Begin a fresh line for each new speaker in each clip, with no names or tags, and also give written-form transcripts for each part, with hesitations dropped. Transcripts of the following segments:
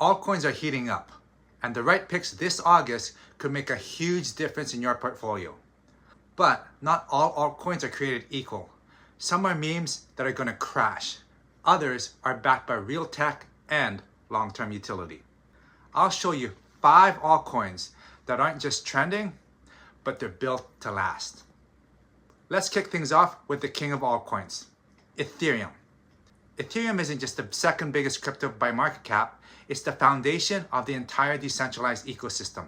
Altcoins are heating up, and the right picks this August could make a huge difference in your portfolio. But not all altcoins are created equal. Some are memes that are going to crash. Others are backed by real tech and long-term utility. I'll show you 5 altcoins that aren't just trending, but they're built to last. Let's kick things off with the king of altcoins, Ethereum. Ethereum isn't just the second biggest crypto by market cap, it's the foundation of the entire decentralized ecosystem.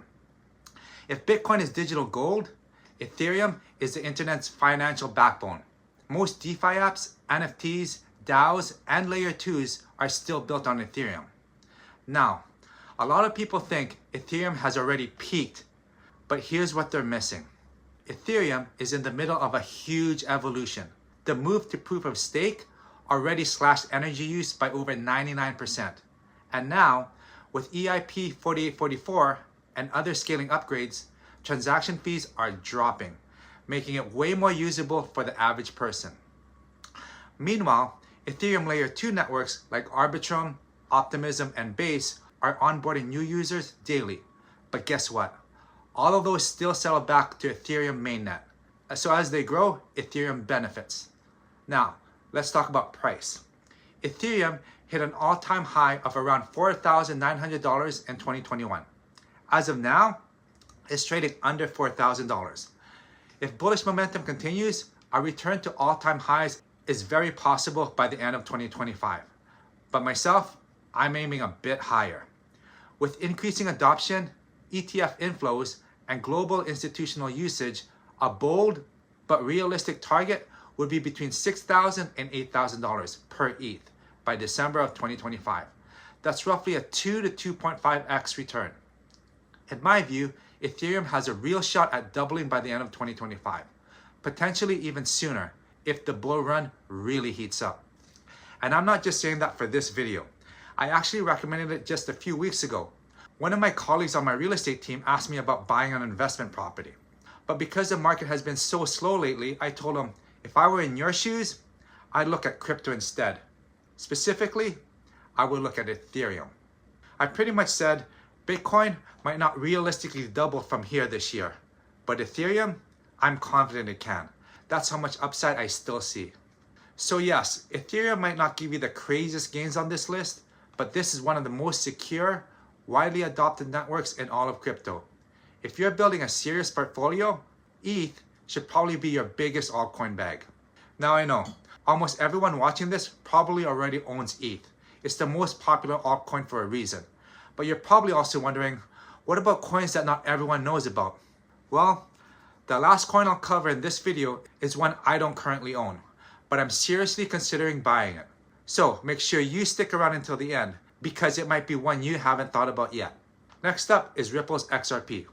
If Bitcoin is digital gold, Ethereum is the internet's financial backbone. Most DeFi apps, NFTs, DAOs, and Layer 2s are still built on Ethereum. Now, a lot of people think Ethereum has already peaked, but here's what they're missing. Ethereum is in the middle of a huge evolution. The move to proof of stake already slashed energy use by over 99%. And now, with EIP 4844 and other scaling upgrades, transaction fees are dropping, making it way more usable for the average person. Meanwhile, Ethereum Layer 2 networks like Arbitrum, Optimism, and Base are onboarding new users daily. But guess what? All of those still settle back to Ethereum mainnet. So as they grow, Ethereum benefits. Now, let's talk about price. Ethereum hit an all-time high of around $4,900 in 2021. As of now, it's trading under $4,000. If bullish momentum continues, a return to all-time highs is very possible by the end of 2025. But myself, I'm aiming a bit higher. With increasing adoption, ETF inflows, and global institutional usage, a bold but realistic target would be between $6,000 and $8,000 per ETH by December of 2025. That's roughly a 2 to 2.5x return. In my view, Ethereum has a real shot at doubling by the end of 2025, potentially even sooner if the bull run really heats up. And I'm not just saying that for this video. I actually recommended it just a few weeks ago. One of my colleagues on my real estate team asked me about buying an investment property. But because the market has been so slow lately, I told him, if I were in your shoes, I'd look at crypto instead. Specifically, I would look at Ethereum. I pretty much said, Bitcoin might not realistically double from here this year, but Ethereum, I'm confident it can. That's how much upside I still see. So yes, Ethereum might not give you the craziest gains on this list, but this is one of the most secure, widely adopted networks in all of crypto. If you're building a serious portfolio, ETH should probably be your biggest altcoin bag. Now I know, almost everyone watching this probably already owns ETH. It's the most popular altcoin for a reason. But you're probably also wondering, what about coins that not everyone knows about? Well, the last coin I'll cover in this video is one I don't currently own, but I'm seriously considering buying it. So make sure you stick around until the end, because it might be one you haven't thought about yet. Next up is Ripple's XRP.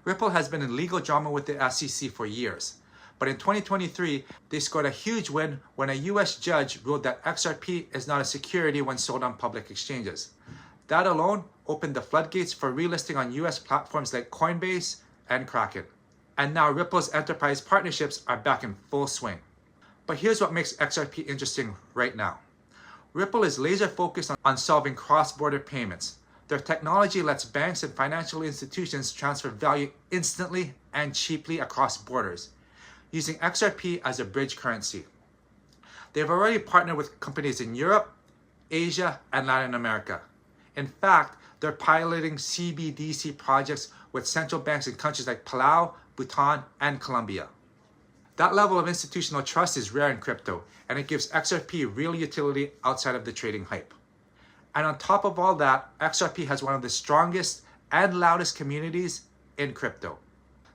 Ripple has been in legal drama with the SEC for years, but in 2023, they scored a huge win when a US judge ruled that XRP is not a security when sold on public exchanges. That alone opened the floodgates for relisting on US platforms like Coinbase and Kraken. And now Ripple's enterprise partnerships are back in full swing. But here's what makes XRP interesting right now. Ripple is laser focused on solving cross-border payments. Their technology lets banks and financial institutions transfer value instantly and cheaply across borders, using XRP as a bridge currency. They've already partnered with companies in Europe, Asia, and Latin America. In fact, they're piloting CBDC projects with central banks in countries like Palau, Bhutan, and Colombia. That level of institutional trust is rare in crypto, and it gives XRP real utility outside of the trading hype. And on top of all that, XRP has one of the strongest and loudest communities in crypto.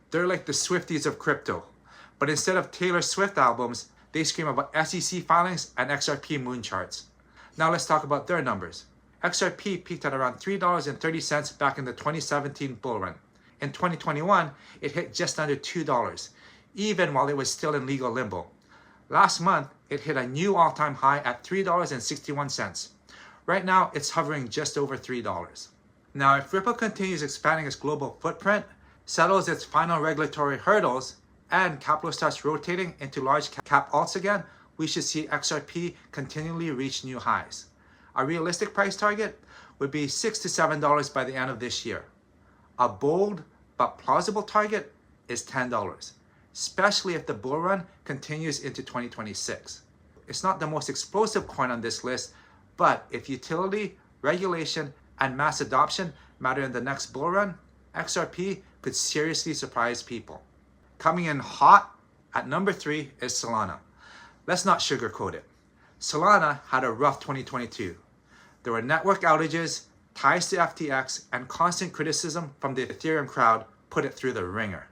They're like the Swifties of crypto, but instead of Taylor Swift albums, they scream about SEC filings and XRP moon charts. Now let's talk about their numbers. XRP peaked at around $3.30 back in the 2017 bull run. In 2021, it hit just under $2, even while it was still in legal limbo. Last month, it hit a new all-time high at $3.61. Right now, it's hovering just over $3. Now, if Ripple continues expanding its global footprint, settles its final regulatory hurdles, and capital starts rotating into large cap alts again, we should see XRP continually reach new highs. A realistic price target would be $6 to $7 by the end of this year. A bold but plausible target is $10, especially if the bull run continues into 2026. It's not the most explosive coin on this list, but if utility, regulation, and mass adoption matter in the next bull run, XRP could seriously surprise people. Coming in hot at number 3 is Solana. Let's not sugarcoat it. Solana had a rough 2022. There were network outages, ties to FTX, and constant criticism from the Ethereum crowd put it through the ringer.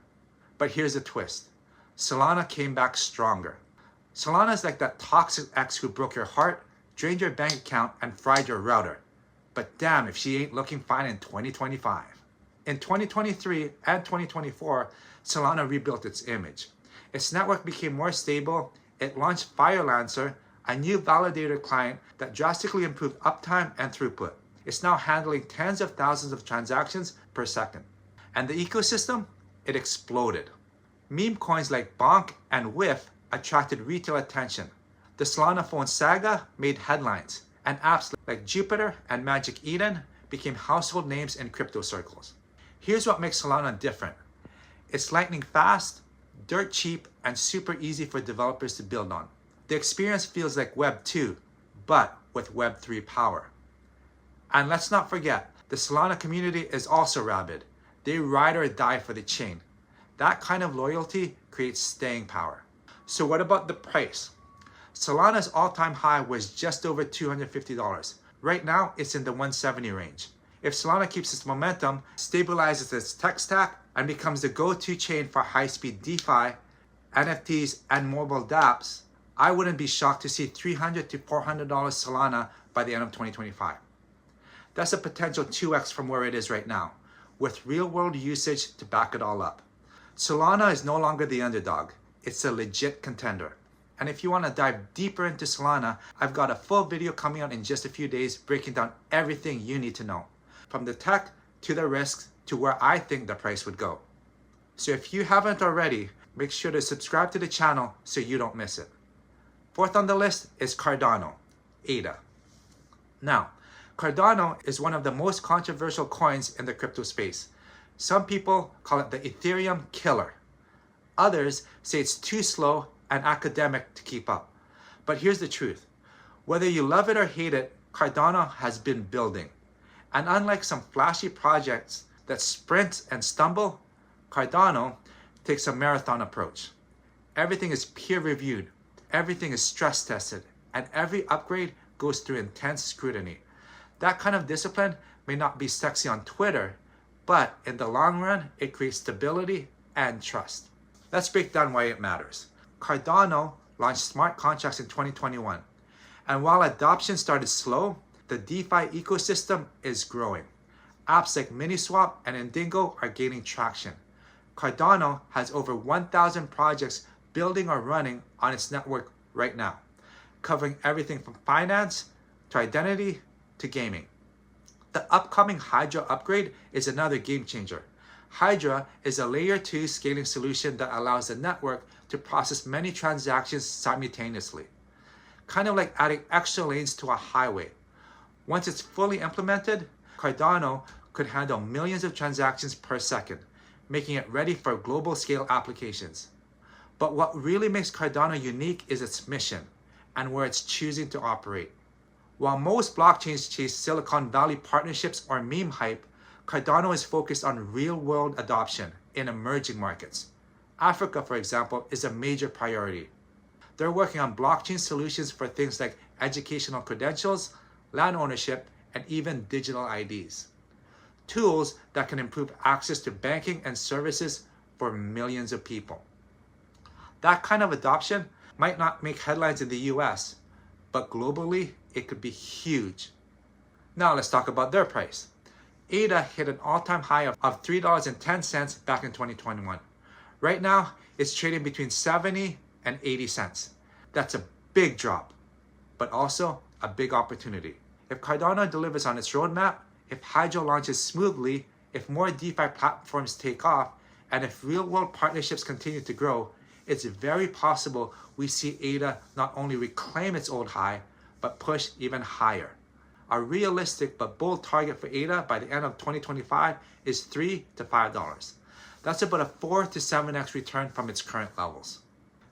But here's the twist. Solana came back stronger. Solana is like that toxic ex who broke your heart, drained your bank account, and fried your router. But damn if she ain't looking fine in 2025. In 2023 and 2024, Solana rebuilt its image. Its network became more stable. It launched Firelancer, a new validator client that drastically improved uptime and throughput. It's now handling tens of thousands of transactions per second. And the ecosystem? It exploded. Meme coins like Bonk and Whiff attracted retail attention. The Solana phone saga made headlines, and apps like Jupiter and Magic Eden became household names in crypto circles. Here's what makes Solana different. It's lightning fast, dirt cheap, and super easy for developers to build on. The experience feels like Web 2, but with Web 3 power. And let's not forget, the Solana community is also rabid. They ride or die for the chain. That kind of loyalty creates staying power. So what about the price? Solana's all-time high was just over $250. Right now, it's in the $170 range. If Solana keeps its momentum, stabilizes its tech stack, and becomes the go-to chain for high-speed DeFi, NFTs, and mobile dApps, I wouldn't be shocked to see $300 to $400 Solana by the end of 2025. That's a potential 2x from where it is right now, with real-world usage to back it all up. Solana is no longer the underdog. It's a legit contender. And if you want to dive deeper into Solana, I've got a full video coming out in just a few days breaking down everything you need to know, from the tech to the risks to where I think the price would go. So if you haven't already, make sure to subscribe to the channel so you don't miss it. Fourth on the list is Cardano, ADA. Now, Cardano is one of the most controversial coins in the crypto space. Some people call it the Ethereum killer. Others say it's too slow and academic to keep up. But here's the truth. Whether you love it or hate it, Cardano has been building. And unlike some flashy projects that sprint and stumble, Cardano takes a marathon approach. Everything is peer-reviewed, everything is stress-tested, and every upgrade goes through intense scrutiny. That kind of discipline may not be sexy on Twitter, but in the long run, it creates stability and trust. Let's break down why it matters. Cardano launched smart contracts in 2021, and while adoption started slow, the DeFi ecosystem is growing. Apps like Miniswap and Indingo are gaining traction. Cardano has over 1,000 projects building or running on its network right now, covering everything from finance to identity to gaming. The upcoming Hydra upgrade is another game changer. Hydra is a layer 2 scaling solution that allows the network to process many transactions simultaneously, kind of like adding extra lanes to a highway. Once it's fully implemented, Cardano could handle millions of transactions per second, making it ready for global scale applications. But what really makes Cardano unique is its mission and where it's choosing to operate. While most blockchains chase Silicon Valley partnerships or meme hype, Cardano is focused on real-world adoption in emerging markets. Africa, for example, is a major priority. They're working on blockchain solutions for things like educational credentials, land ownership, and even digital IDs. Tools that can improve access to banking and services for millions of people. That kind of adoption might not make headlines in the US, but globally, it could be huge. Now let's talk about their price. ADA hit an all-time high of $3.10 back in 2021. Right now, it's trading between 70 and 80 cents. That's a big drop, but also a big opportunity. If Cardano delivers on its roadmap, if Hydra launches smoothly, if more DeFi platforms take off, and if real-world partnerships continue to grow, it's very possible we see ADA not only reclaim its old high, but push even higher. A realistic but bold target for ADA by the end of 2025 is $3 to $5. That's about a 4 to 7x return from its current levels.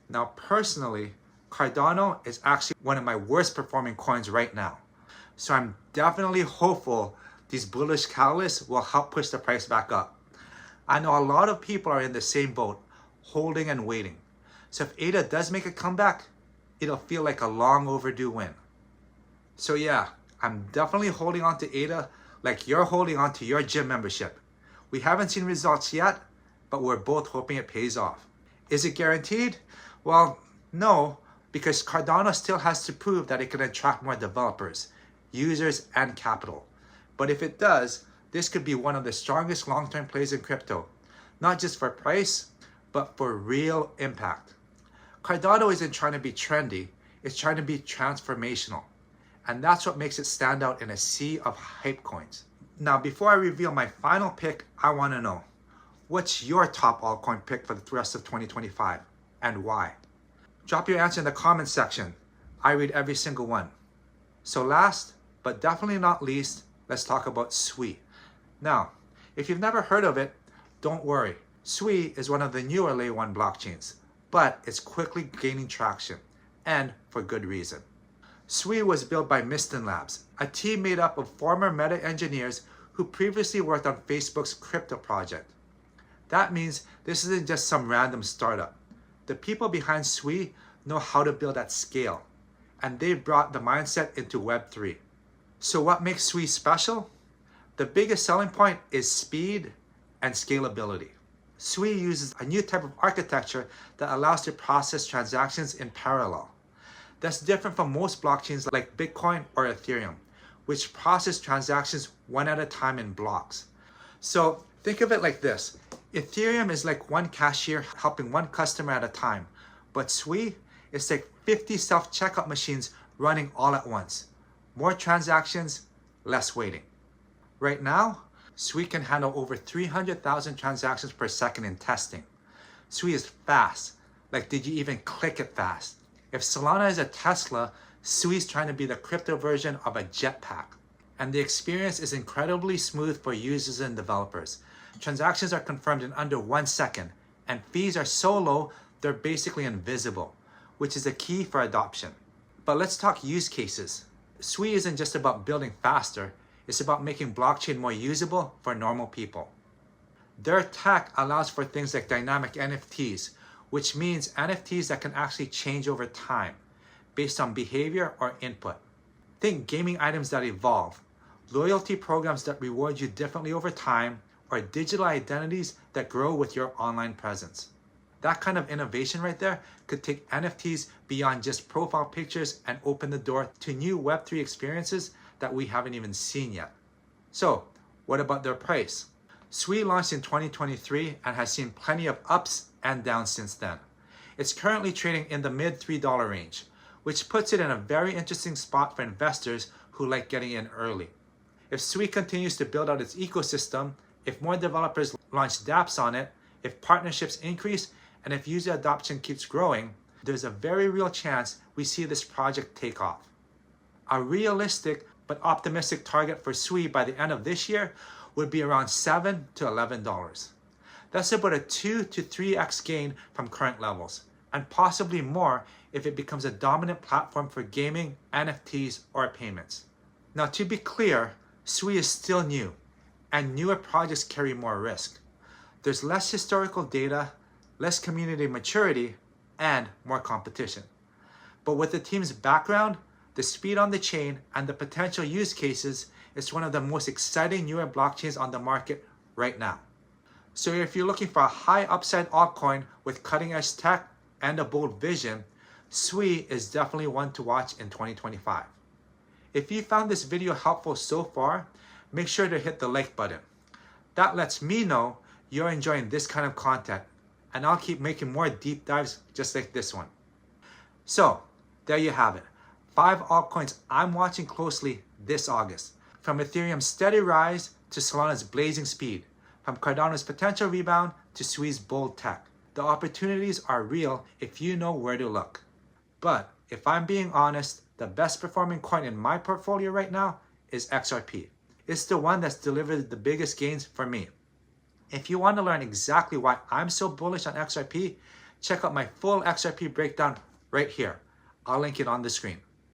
Now personally, Cardano is actually one of my worst performing coins right now. So I'm definitely hopeful these bullish catalysts will help push the price back up. I know a lot of people are in the same boat, holding and waiting. So if ADA does make a comeback, it'll feel like a long overdue win. So yeah, I'm definitely holding on to ADA like you're holding on to your gym membership. We haven't seen results yet, but we're both hoping it pays off. Is it guaranteed? Well, no, because Cardano still has to prove that it can attract more developers, users, and capital. But if it does, this could be one of the strongest long-term plays in crypto, not just for price, but for real impact. Cardano isn't trying to be trendy, it's trying to be transformational. And that's what makes it stand out in a sea of hype coins. Now, before I reveal my final pick, I want to know, what's your top altcoin pick for the rest of 2025 and why? Drop your answer in the comments section. I read every single one. So last, but definitely not least, let's talk about SUI. Now, if you've never heard of it, don't worry. SUI is one of the newer Layer 1 blockchains, but it's quickly gaining traction, and for good reason. SUI was built by Miston Labs, a team made up of former Meta engineers who previously worked on Facebook's crypto project. That means this isn't just some random startup. The people behind SUI know how to build at scale, and they've brought the mindset into Web3. So what makes SUI special? The biggest selling point is speed and scalability. SUI uses a new type of architecture that allows to process transactions in parallel. That's different from most blockchains like Bitcoin or Ethereum, which process transactions one at a time in blocks. So think of it like this. Ethereum is like one cashier helping one customer at a time, but SUI is like 50 self-checkout machines running all at once. More transactions, less waiting. Right now, SUI can handle over 300,000 transactions per second in testing. SUI is fast. Like, did you even click it fast? If Solana is a Tesla, SUI is trying to be the crypto version of a jetpack. And the experience is incredibly smooth for users and developers. Transactions are confirmed in under 1 second, and fees are so low, they're basically invisible, which is the key for adoption. But let's talk use cases. SUI isn't just about building faster, it's about making blockchain more usable for normal people. Their tech allows for things like dynamic NFTs, which means NFTs that can actually change over time based on behavior or input. Think gaming items that evolve, loyalty programs that reward you differently over time, or digital identities that grow with your online presence. That kind of innovation right there could take NFTs beyond just profile pictures and open the door to new Web3 experiences that we haven't even seen yet. So, what about their price? SUI launched in 2023 and has seen plenty of ups and downs since then. It's currently trading in the mid $3 range, which puts it in a very interesting spot for investors who like getting in early. If SUI continues to build out its ecosystem, if more developers launch dApps on it, if partnerships increase, and if user adoption keeps growing, there's a very real chance we see this project take off. A realistic but optimistic target for SUI by the end of this year would be around $7 to $11. That's about a 2 to 3x gain from current levels, and possibly more if it becomes a dominant platform for gaming, NFTs, or payments. Now, to be clear, SUI is still new, and newer projects carry more risk. There's less historical data, less community maturity, and more competition. But with the team's background, the speed on the chain, and the potential use cases, it's one of the most exciting newer blockchains on the market right now. So if you're looking for a high upside altcoin with cutting edge tech and a bold vision, SUI is definitely one to watch in 2025. If you found this video helpful so far, make sure to hit the like button. That lets me know you're enjoying this kind of content, and I'll keep making more deep dives just like this one. So there you have it. 5 altcoins I'm watching closely this August. From Ethereum's steady rise to Solana's blazing speed. From Cardano's potential rebound to SUI's bold tech. The opportunities are real if you know where to look. But if I'm being honest, the best performing coin in my portfolio right now is XRP. It's the one that's delivered the biggest gains for me. If you want to learn exactly why I'm so bullish on XRP, check out my full XRP breakdown right here. I'll link it on the screen.